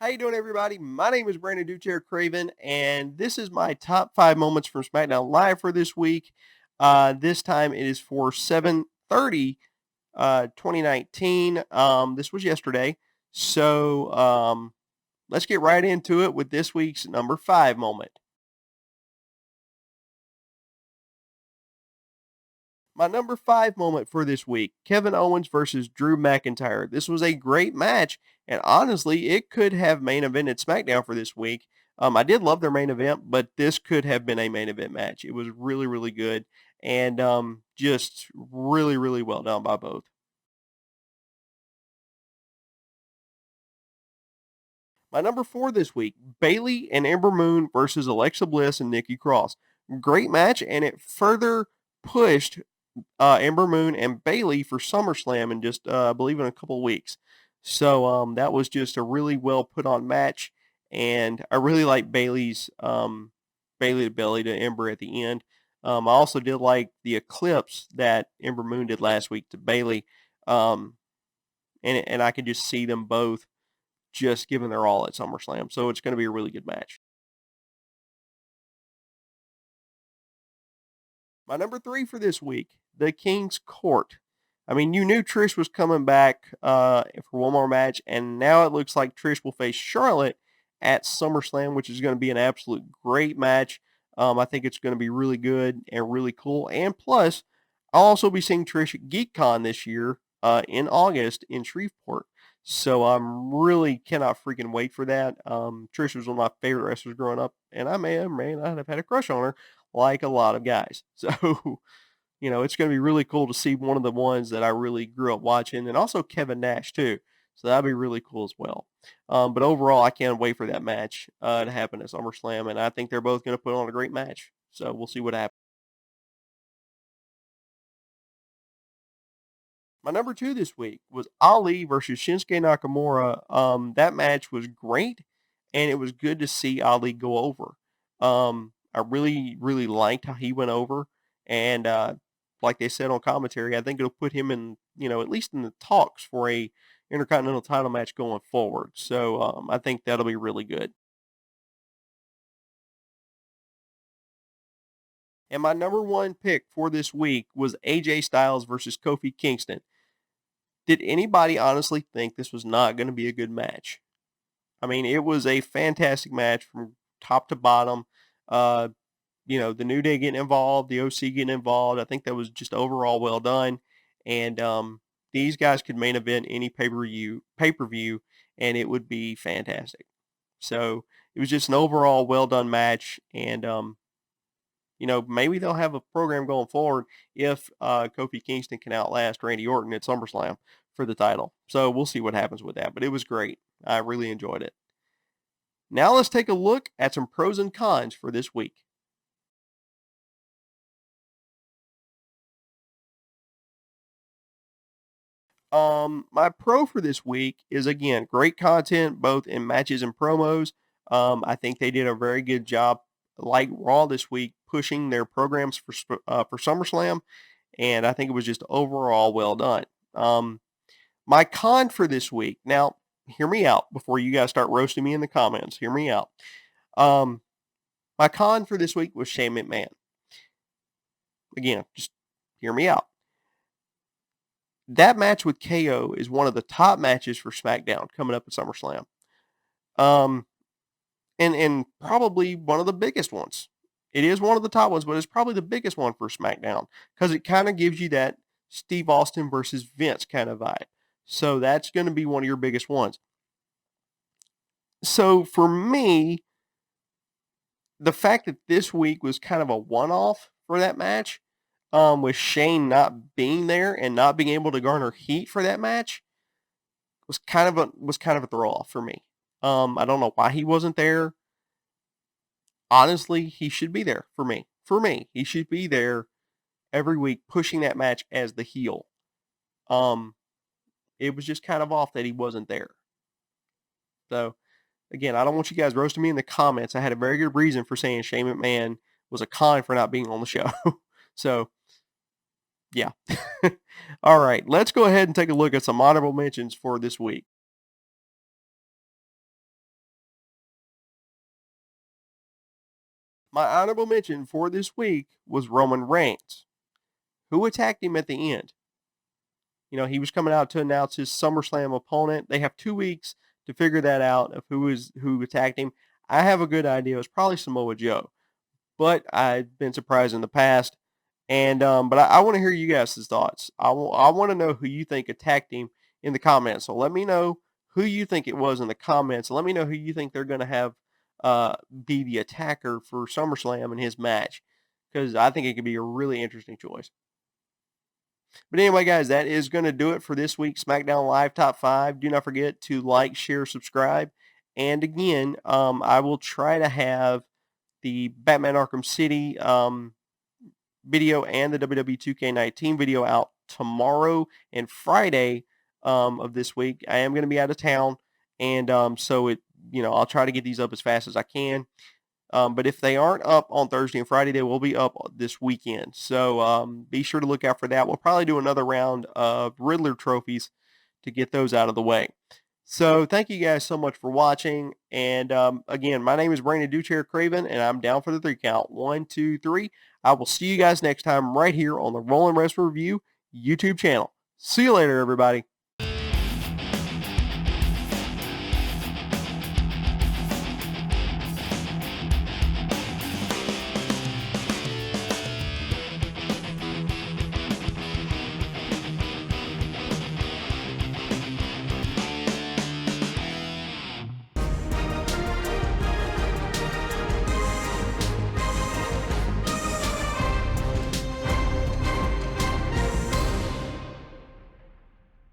How you doing, everybody? My name is Brandon Dudechair Craven, and this is my top 5 moments from SmackDown Live for this week. This time it is for 7/30, 2019. This was yesterday, so let's get right into it with this week's number 5 moment. My number 5 moment for this week: Kevin Owens versus Drew McIntyre. This was a great match, and honestly, it could have main evented SmackDown for this week. I did love their main event, but this could have been a main event match. It was really, really good, and just really, really well done by both. My number 4 this week: Bayley and Ember Moon versus Alexa Bliss and Nikki Cross. Great match, and it further pushed Ember Moon and Bayley for SummerSlam in just, I believe, in a couple of weeks. So that was just a really well put on match, and I really like Bayley's Bayley to Belly to Ember at the end. I also did like the Eclipse that Ember Moon did last week to Bayley, um, and I could just see them both just giving their all at SummerSlam. So it's going to be a really good match. My number 3 for this week: the King's Court. I mean, you knew Trish was coming back for one more match, and now it looks like Trish will face Charlotte at SummerSlam, which is going to be an absolute great match. I think it's going to be really good and really cool. And plus, I'll also be seeing Trish at GeekCon this year in August in Shreveport. So I'm really cannot freaking wait for that. Trish was one of my favorite wrestlers growing up, and I may not have had a crush on her like a lot of guys. So it's going to be really cool to see one of the ones that I really grew up watching, and also Kevin Nash too. So that'll be really cool as well. But overall, I can't wait for that match to happen at SummerSlam, and I think they're both going to put on a great match. So we'll see what happens. My number 2 this week was Ali versus Shinsuke Nakamura. That match was great, and it was good to see Ali go over. I really, really liked how he went over, and like they said on commentary, I think it'll put him in, at least in the talks for a Intercontinental title match going forward. So I think that'll be really good. And my number 1 pick for this week was AJ Styles versus Kofi Kingston. Did anybody honestly think this was not going to be a good match? I mean, it was a fantastic match from top to bottom. Uh, the New Day getting involved, the OC getting involved. I think that was just overall well done. And these guys could main event any pay-per-view, and it would be fantastic. So it was just an overall well done match. And maybe they'll have a program going forward if Kofi Kingston can outlast Randy Orton at SummerSlam for the title. So we'll see what happens with that. But it was great. I really enjoyed it. Now let's take a look at some pros and cons for this week. My pro for this week is, again, great content both in matches and promos. I think they did a very good job, like Raw this week, pushing their programs for SummerSlam, and I think it was just overall well done. My con for this week. Now, hear me out before you guys start roasting me in the comments. Hear me out. Um, my con for this week was Shane McMahon. Again, just hear me out. That match with KO is one of the top matches for SmackDown coming up at SummerSlam. Um, and probably one of the biggest ones. It is one of the top ones, but it's probably the biggest one for SmackDown because it kind of gives you that Steve Austin versus Vince kind of vibe. So that's going to be one of your biggest ones. So for me, the fact that this week was kind of a one-off for that match, with Shane not being there and not being able to garner heat for that match, was kind of a throw off for me. I don't know why he wasn't there. Honestly, he should be there for me. For me, he should be there every week pushing that match as the heel. Um, it was just kind of off that he wasn't there. So again, I don't want you guys roasting me in the comments. I had a very good reason for saying Shane McMahon was a con for not being on the show. So yeah. All right, let's go ahead and take a look at some honorable mentions for this week. My honorable mention for this week was Roman Reigns, who attacked him at the end. You know, he was coming out to announce his SummerSlam opponent. They have 2 weeks to figure that out of who attacked him. I have a good idea. It was probably Samoa Joe, but I've been surprised in the past. And but I want to hear you guys' thoughts. I want to know who you think attacked him in the comments. So let me know who you think it was in the comments. Let me know who you think they're going to have be the attacker for SummerSlam in his match, because I think it could be a really interesting choice. But anyway, guys, that is going to do it for this week's SmackDown Live Top 5. Do not forget to like, share, subscribe. And again, I will try to have the Batman Arkham City video and the WWE 2K19 video out tomorrow and Friday of this week. I am going to be out of town, and so I'll try to get these up as fast as I can. But if they aren't up on Thursday and Friday, they will be up this weekend. So be sure to look out for that. We'll probably do another round of Riddler trophies to get those out of the way. So thank you guys so much for watching. And again, my name is Brandon Dudechair Craven, and I'm down for the 3 count. 1, 2, 3. I will see you guys next time right here on the Rolling Wrestling Review YouTube channel. See you later, everybody.